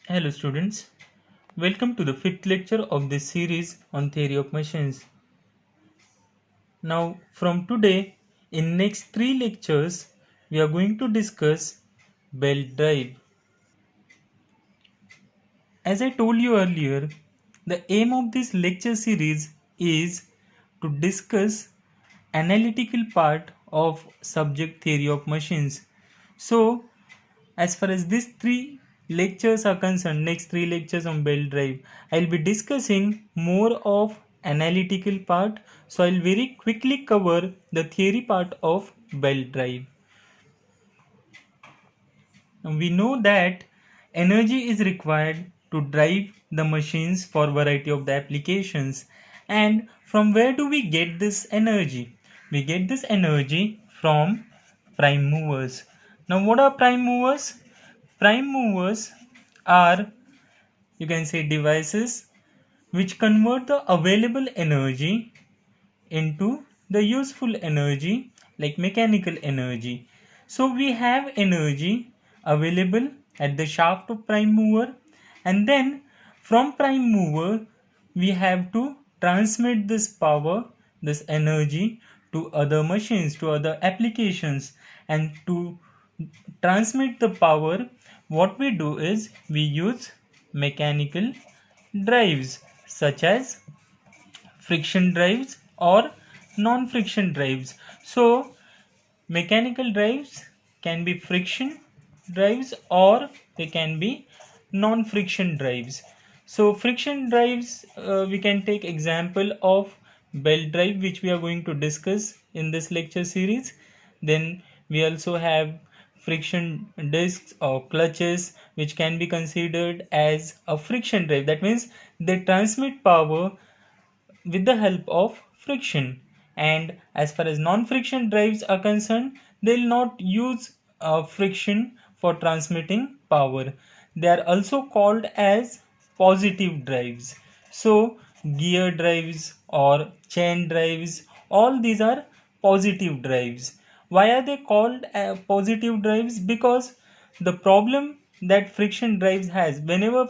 Hello students, welcome to the fifth lecture of this series on theory of machines. Now from today, in next three lectures, we are going to discuss belt drive. As I told you earlier, the aim of this lecture series is to discuss analytical part of subject theory of machines. So as far as these three lectures are concerned, next three lectures on belt drive, I'll be discussing more of analytical part. So I'll very quickly cover the theory part of belt drive. We know that energy is required to drive the machines for variety of the applications. And from where do we get this energy? We get this energy from prime movers. Now what are prime movers? Prime movers are, you can say, devices which convert the available energy into the useful energy like mechanical energy. So we have energy available at the shaft of prime mover, and then from prime mover we have to transmit this power, this energy, to other machines, to other applications. And to transmit the power, what we do is we use mechanical drives such as friction drives or non-friction drives. So mechanical drives can be friction drives or they can be non-friction drives. So friction drives, we can take example of belt drive, which we are going to discuss in this lecture series. Then we also have friction discs or clutches, which can be considered as a friction drive. That means they transmit power with the help of friction. And as far as non-friction drives are concerned, they'll not use friction for transmitting power. They are also called as positive drives. So gear drives or chain drives, all these are positive drives. Why are they called positive drives? Because the problem that friction drives has, whenever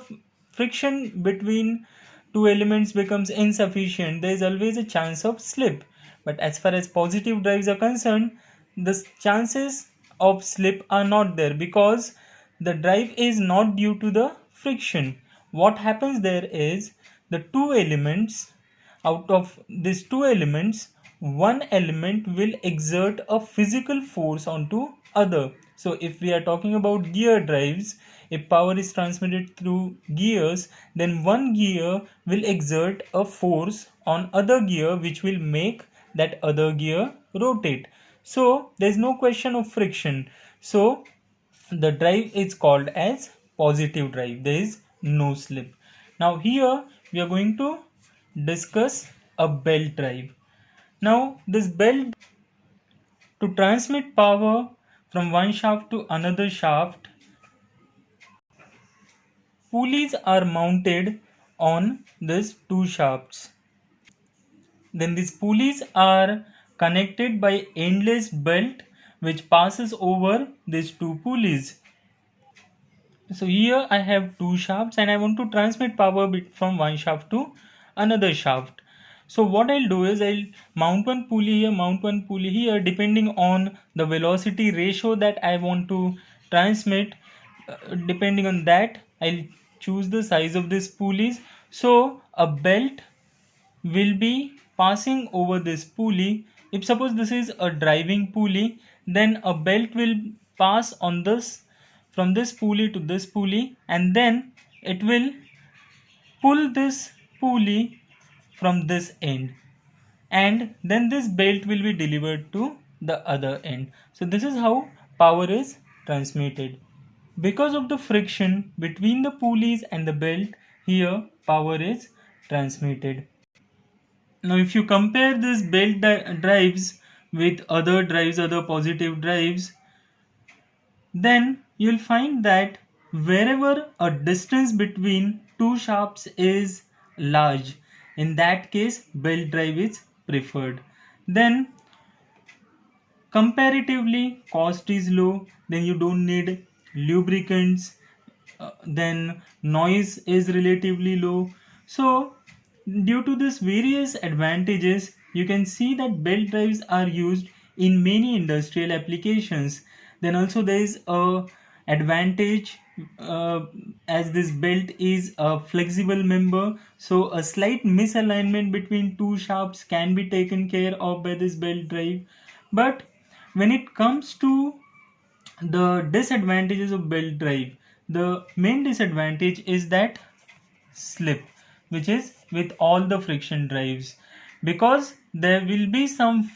friction between two elements becomes insufficient, there is always a chance of slip. But as far as positive drives are concerned, the chances of slip are not there because the drive is not due to the friction. What happens there is the two elements, out of these two elements, one element will exert a physical force onto other. So if we are talking about gear drives, if power is transmitted through gears, then one gear will exert a force on other gear which will make that other gear rotate. So there is no question of friction. So the drive is called as positive drive. There is no slip. Now here we are going to discuss a belt drive. Now this belt, to transmit power from one shaft to another shaft, pulleys are mounted on these two shafts. Then these pulleys are connected by endless belt which passes over these two pulleys. So here I have two shafts and I want to transmit power from one shaft to another shaft. So what I'll do is I'll mount one pulley here, mount one pulley here, depending on the velocity ratio that I want to transmit. Depending on that, I'll choose the size of these pulleys. So a belt will be passing over this pulley. If suppose this is a driving pulley, then a belt will pass on this, from this pulley to this pulley, and then it will pull this pulley from this end, and then this belt will be delivered to the other end. So this is how power is transmitted. Because of the friction between the pulleys and the belt, here power is transmitted. Now if you compare this belt drives with other drives, other positive drives, then you'll find that wherever a distance between two shafts is large, in that case belt drive is preferred. Then comparatively cost is low, then you don't need lubricants, then noise is relatively low. So due to this various advantages, you can see that belt drives are used in many industrial applications. Then also there is a advantage, as this belt is a flexible member, so a slight misalignment between two shafts can be taken care of by this belt drive. But when it comes to the disadvantages of belt drive, the main disadvantage is that slip, which is with all the friction drives, because there will be some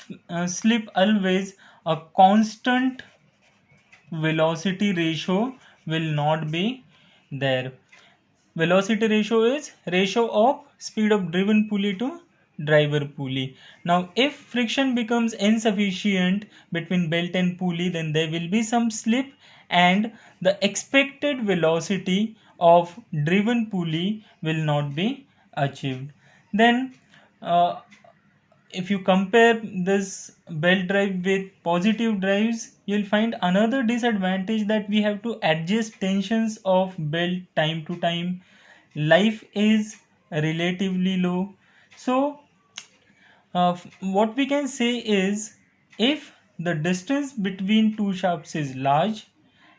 slip always. A constant velocity ratio will not be there. Velocity ratio is ratio of speed of driven pulley to driver pulley. Now if friction becomes insufficient between belt and pulley, then there will be some slip, and the expected velocity of driven pulley will not be achieved. Then if you compare this belt drive with positive drives, you'll find another disadvantage, that we have to adjust tensions of belt time to time. Life is relatively low. So what we can say is, if the distance between two shafts is large,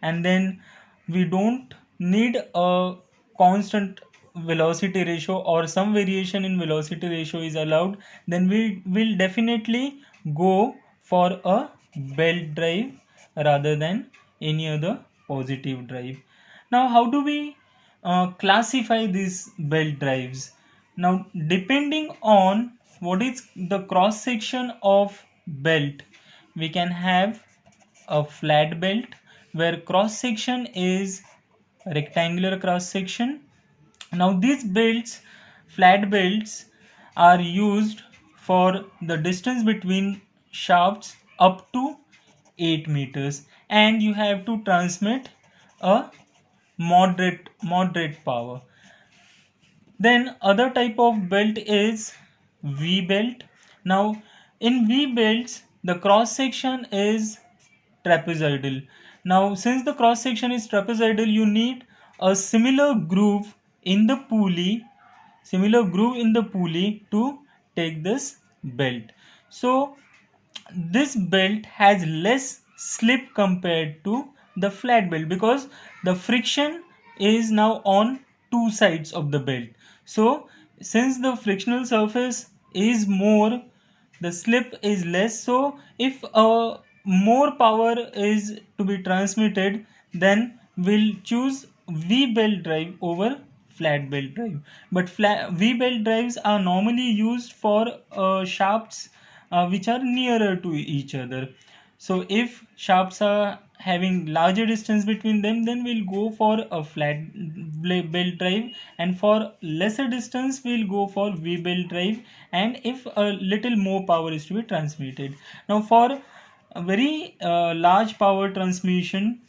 and then we don't need a constant velocity ratio, or some variation in velocity ratio is allowed, then we will definitely go for a belt drive rather than any other positive drive. Now how do we classify these belt drives? Now depending on what is the cross section of belt, we can have a flat belt where cross section is rectangular cross section. Now these belts, flat belts, are used for the distance between shafts up to 8 meters, and you have to transmit a moderate power. Then other type of belt is V belt. Now in V belts, the cross section is trapezoidal. Now since the cross section is trapezoidal, you need a similar groove in the pulley, to take this belt. So this belt has less slip compared to the flat belt, because the friction is now on two sides of the belt. So since the frictional surface is more, the slip is less. So if more power is to be transmitted, then we'll choose V belt drive over flat belt drive. But V belt drives are normally used for shafts which are nearer to each other. So if shafts are having larger distance between them, then we'll go for a flat belt drive, and for lesser distance we'll go for V belt drive, and if a little more power is to be transmitted. Now for a very large power transmission,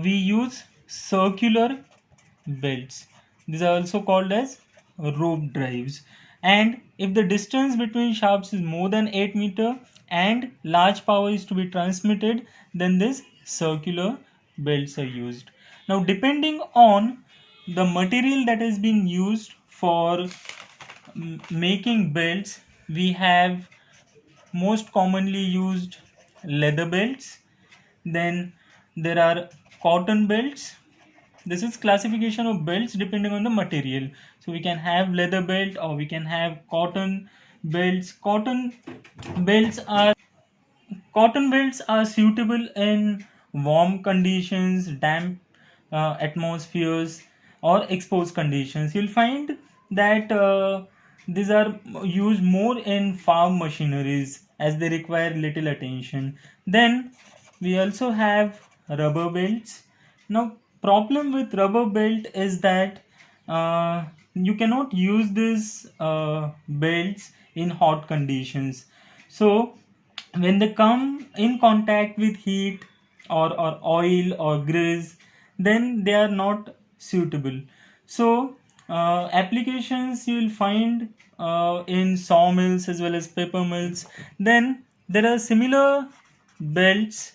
we use circular belts. These are also called as rope drives. And if the distance between shafts is more than 8 meter and large power is to be transmitted, then these circular belts are used. Now depending on the material that has been used for making belts, we have most commonly used leather belts. Then there are cotton belts. This is classification of belts depending on the material. So we can have leather belt, or we can have cotton belts. Belts are Cotton belts are suitable in warm conditions, damp atmospheres, or exposed conditions. You'll find that these are used more in farm machineries, as they require little attention. Then we also have rubber belts. Now, problem with rubber belt is that you cannot use these belts in hot conditions. So when they come in contact with heat, or oil or grease, then they are not suitable. So applications you will find in sawmills as well as paper mills. Then there are similar belts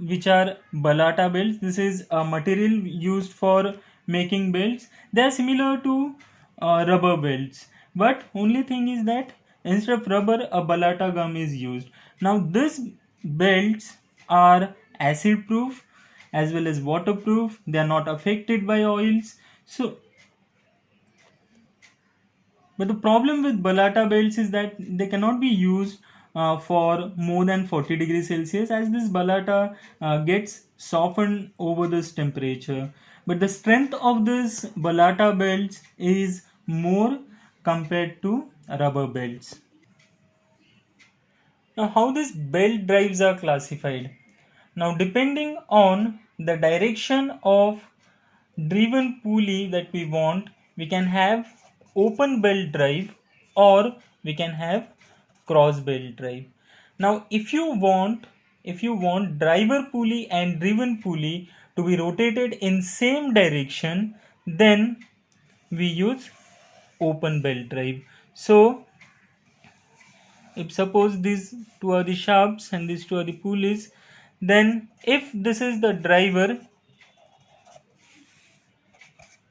which are balata belts. This is a material used for making belts. They are similar to rubber belts, but only thing is that instead of rubber, a balata gum is used. Now these belts are acid proof as well as waterproof. They are not affected by oils. So but the problem with balata belts is that they cannot be used for more than 40 degrees Celsius, as this balata gets softened over this temperature. But the strength of this balata belts is more compared to rubber belts. Now, how these belt drives are classified? Now, depending on the direction of driven pulley that we want, we can have open belt drive or we can have cross belt drive. Now if you want driver pulley and driven pulley to be rotated in same direction, then we use open belt drive. So if suppose these two are the shafts and these two are the pulleys, then if this is the driver,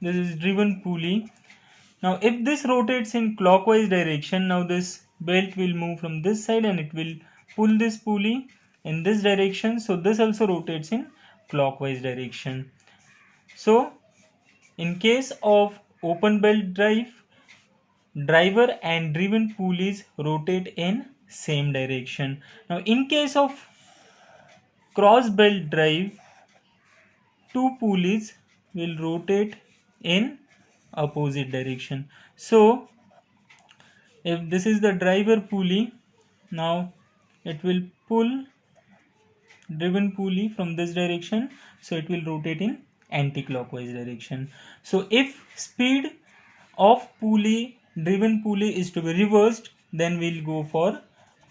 this is driven pulley. Now if this rotates in clockwise direction, now this belt will move from this side and it will pull this pulley in this direction. So this also rotates in clockwise direction. So in case of open belt drive, driver and driven pulleys rotate in same direction. Now in case of cross belt drive, two pulleys will rotate in opposite direction. So if this is the driver pulley, now it will pull driven pulley from this direction, so it will rotate in anti-clockwise direction. So if speed of pulley driven pulley is to be reversed, then we'll go for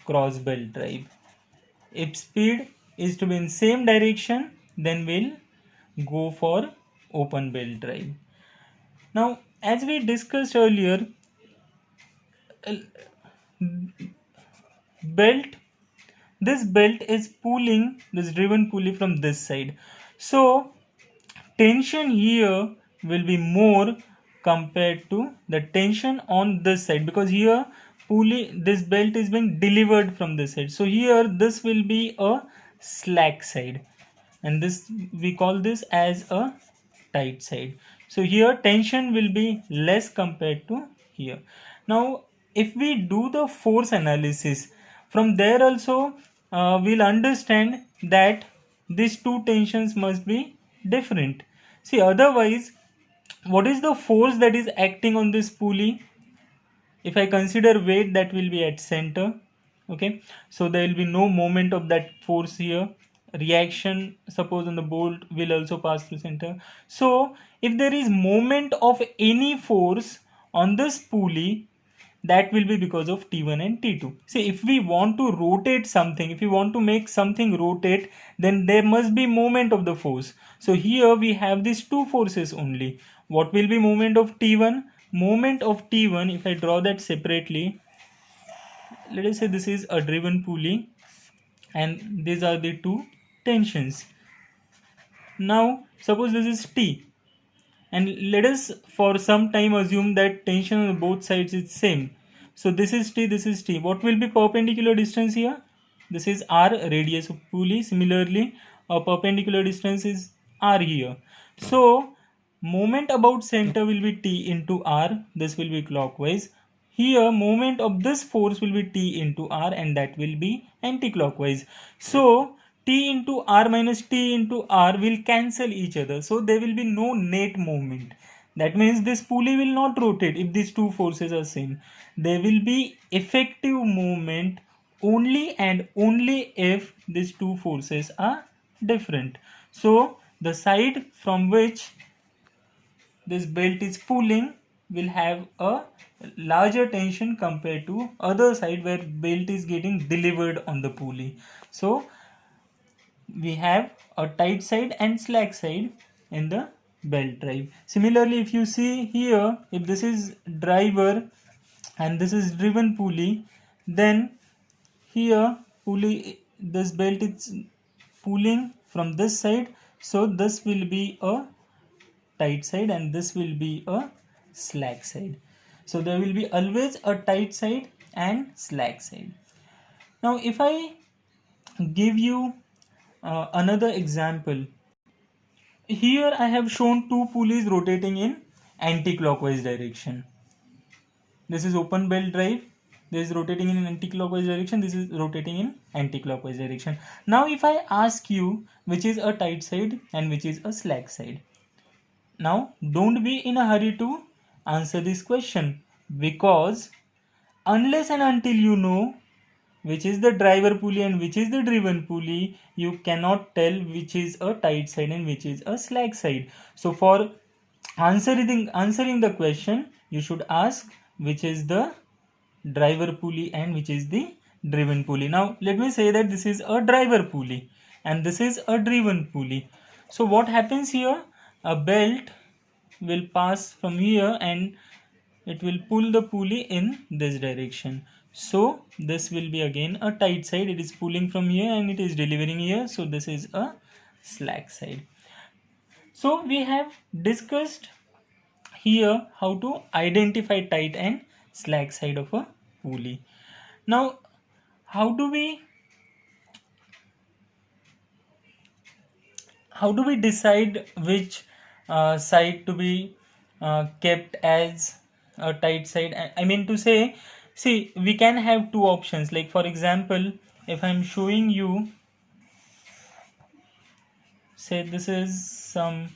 cross belt drive. If speed is to be in same direction, then we'll go for open belt drive. Now as we discussed earlier, this belt is pulling this driven pulley from this side, so tension here will be more compared to the tension on this side, because here this belt is being delivered from this side. So here this will be a slack side, and this we call this as a tight side. So here tension will be less compared to here. Now if we do the force analysis, from there also we'll understand that these two tensions must be different. See, otherwise what is the force that is acting on this pulley? If I consider weight, that will be at center. Okay, so there will be no moment of that force here. Reaction, suppose on the bolt, will also pass through center. So if there is moment of any force on this pulley, that will be because of T1 and T2. See, if we want to rotate something, if we want to make something rotate, then there must be moment of the force. So here we have these two forces only. What will be moment of T1? Moment of T1, if I draw that separately, let us say this is a driven pulley and these are the two tensions. Now suppose this is T, and let us for some time assume that tension on both sides is same. So this is T, this is T. What will be perpendicular distance here? This is R, radius of pulley. Similarly, a perpendicular distance is R here. So moment about center will be T into R. This will be clockwise. Here moment of this force will be T into R, and that will be anti-clockwise. So T into R minus T into R will cancel each other. So there will be no net movement. That means this pulley will not rotate if these two forces are same. There will be effective movement only and only if these two forces are different. So the side from which this belt is pulling will have a larger tension compared to other side where belt is getting delivered on the pulley. So we have a tight side and slack side in the belt drive. Similarly, if you see here, if this is driver and this is driven pulley, then here pulley, this belt is pulling from this side, so this will be a tight side and this will be a slack side. So there will be always a tight side and slack side. Now if I give you another example, here I have shown two pulleys rotating in anti-clockwise direction. This is open belt drive. This is rotating in anti-clockwise direction. This is rotating in anti-clockwise direction. Now if I ask you which is a tight side and which is a slack side. Now don't be in a hurry to answer this question, because unless and until you know which is the driver pulley and which is the driven pulley, you cannot tell which is a tight side and which is a slack side. So for answering the question, you should ask which is the driver pulley and which is the driven pulley. Now let me say that this is a driver pulley and this is a driven pulley. So what happens here? A belt will pass from here and it will pull the pulley in this direction. So this will be again a tight side. It is pulling from here and it is delivering here. So this is a slack side. So we have discussed here how to identify tight and slack side of a pulley. Now how do we decide which side to be kept as a tight side? I mean to say, see, we can have two options. Like for example, if I'm showing you, say this is some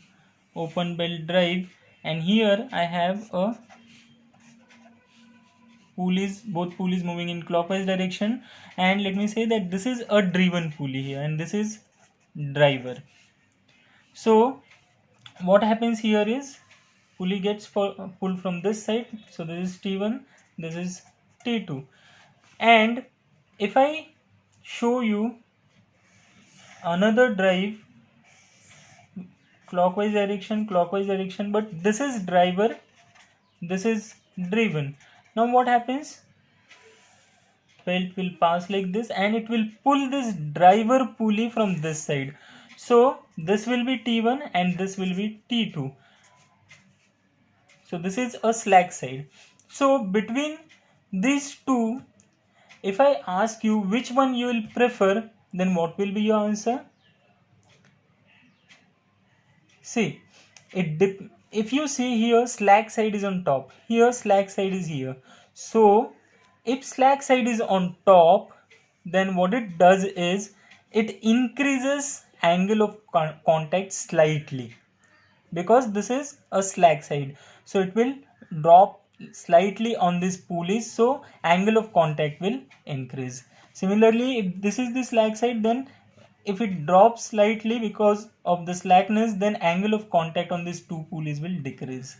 open belt drive and here I have a pulleys, both pulleys moving in clockwise direction, and let me say that this is a driven pulley here and this is driver. So what happens here is pulley gets pulled from this side, so this is T1, this is T2, and if I show you another drive clockwise direction, but this is driver, this is driven. Now what happens? Belt will pass like this and it will pull this driver pulley from this side. So this will be T1 and this will be T2. So this is a slack side. So between these two, if I ask you which one you will prefer, then what will be your answer? See, if you see here, slack side is on top. Here slack side is here. So if slack side is on top, then what it does is it increases angle of contact slightly, because this is a slack side. So it will drop slightly on this pulleys, so angle of contact will increase. Similarly, if this is the slack side, then if it drops slightly because of the slackness, then angle of contact on these two pulleys will decrease.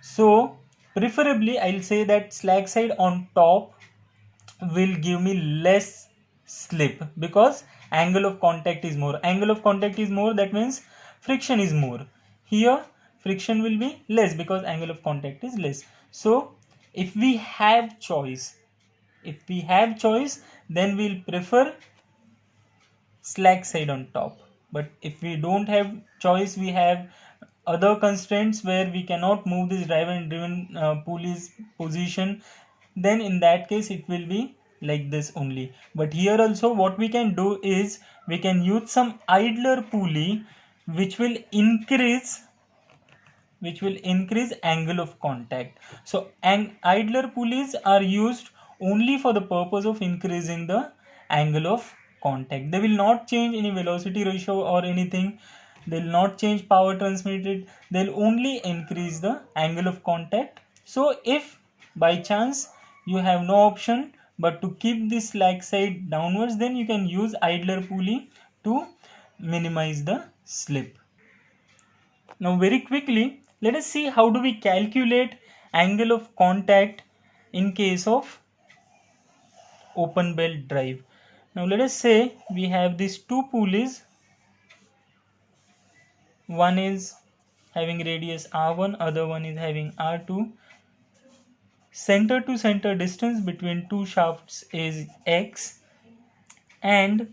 So preferably I'll say that slack side on top will give me less slip, because angle of contact is more. Angle of contact is more, that means friction is more. Here friction will be less because angle of contact is less. So if we have choice, then we'll prefer slack side on top. But if we don't have choice, we have other constraints where we cannot move this driver and driven pulley's position, then in that case it will be like this only. But here also what we can do is we can use some idler pulley which will increase angle of contact. So idler pulleys are used only for the purpose of increasing the angle of contact. They will not change any velocity ratio or anything. They will not change power transmitted. They will only increase the angle of contact. So if by chance you have no option but to keep this slack side downwards, then you can use idler pulley to minimize the slip. Now very quickly, let us see how do we calculate angle of contact in case of open belt drive. Now let us say we have these two pulleys. One is having radius R1, other one is having R2. Center to center distance between two shafts is X, and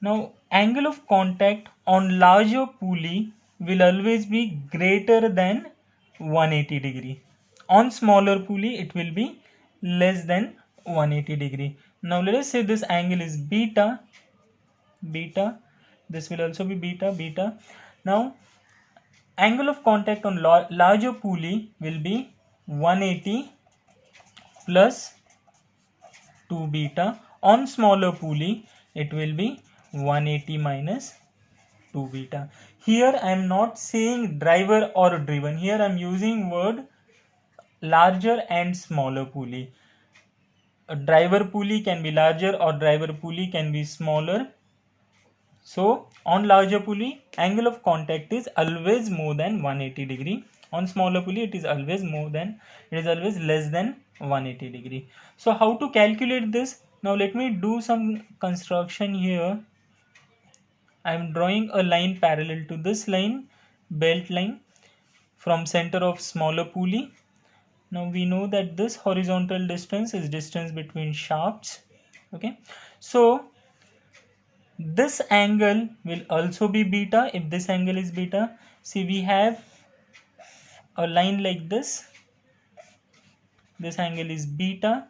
now angle of contact on larger pulley will always be greater than 180 degree. On smaller pulley it will be less than 180 degree. Now let us say this angle is beta, this will also be beta. Now angle of contact on larger pulley will be 180 plus 2 beta. On smaller pulley it will be 180 minus 2 beta. Here I am not saying driver or driven. Here I am using word larger and smaller pulley. A driver pulley can be larger or driver pulley can be smaller. So on larger pulley, angle of contact is always more than 180 degree. On smaller pulley, it is always less than 180 degree. So how to calculate this? Now let me do some construction here. I am drawing a line parallel to this line, belt line, from center of smaller pulley. Now we know that this horizontal distance is distance between shafts. Okay, so this angle will also be beta. If this angle is beta, see we have a line like this. This angle is beta.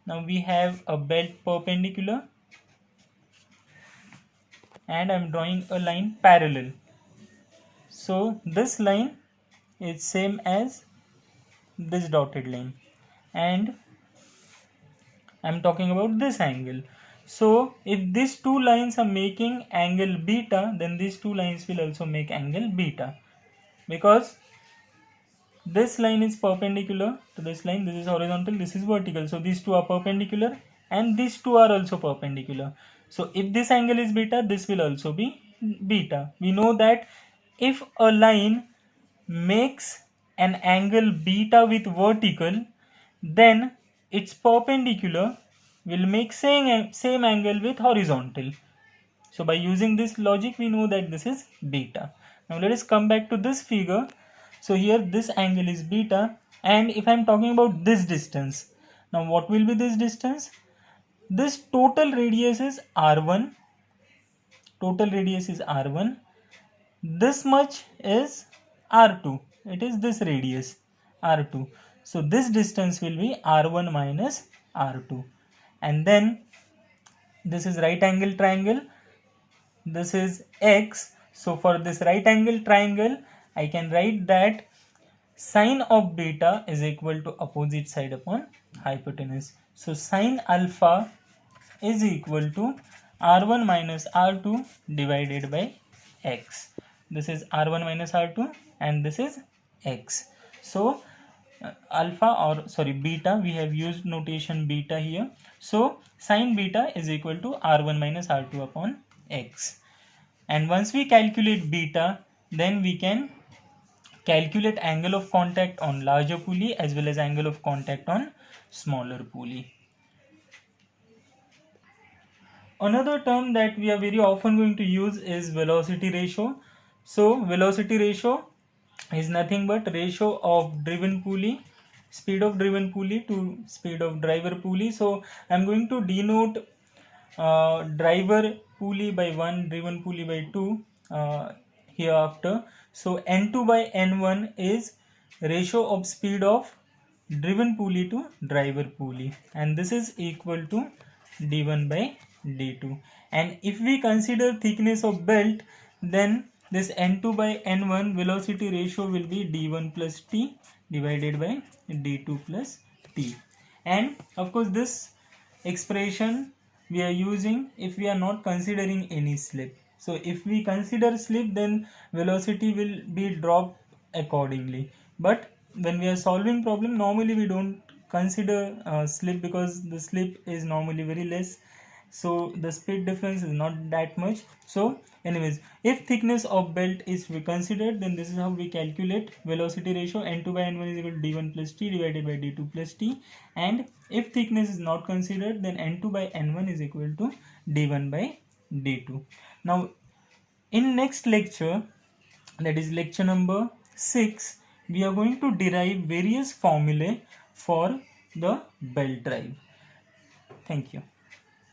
Now we have a belt perpendicular and I'm drawing a line parallel. So this line is same as this dotted line and I'm talking about this angle. So if these two lines are making angle beta, then these two lines will also make angle beta, because this line is perpendicular to this line, this is horizontal, this is vertical. So these two are perpendicular and these two are also perpendicular. So if this angle is beta, this will also be beta. We know that if a line makes an angle beta with vertical, then its perpendicular will make same angle with horizontal. So by using this logic, we know that this is beta. Now let us come back to this figure. So here this angle is beta, and if I am talking about this distance, now what will be this distance? This total radius is R1. Total radius is R1. This much is R2. It is this radius R2. So this distance will be R1 minus R2. And then this is right angle triangle. This is X. So for this right angle triangle, I can write that sine of beta is equal to opposite side upon hypotenuse. So sine alpha is equal to R1 minus R2 divided by X. This is R1 minus R2 and this is X. So beta, we have used notation beta here. So sine beta is equal to R1 minus R2 upon X. And once we calculate beta, then we can calculate angle of contact on larger pulley as well as angle of contact on smaller pulley. Another term that we are very often going to use is velocity ratio. So velocity ratio is nothing but ratio of driven pulley, speed of driven pulley to speed of driver pulley. So I am going to denote driver pulley by 1, driven pulley by 2 hereafter. So N2 by N1 is ratio of speed of driven pulley to driver pulley, and this is equal to D1 by D2. And if we consider thickness of belt, then this N2 by N1 velocity ratio will be D1 plus T divided by D2 plus T. And of course this expression we are using if we are not considering any slip. So if we consider slip, then velocity will be dropped accordingly. But when we are solving problem, normally we don't consider slip, because the slip is normally very less. So the speed difference is not that much. So anyways, if thickness of belt is considered, then this is how we calculate velocity ratio. N2 by N1 is equal to D1 plus T divided by D2 plus T. And if thickness is not considered, then N2 by N1 is equal to D1 by D2. Now in next lecture, that is lecture number 6, we are going to derive various formulae for the belt drive. Thank you.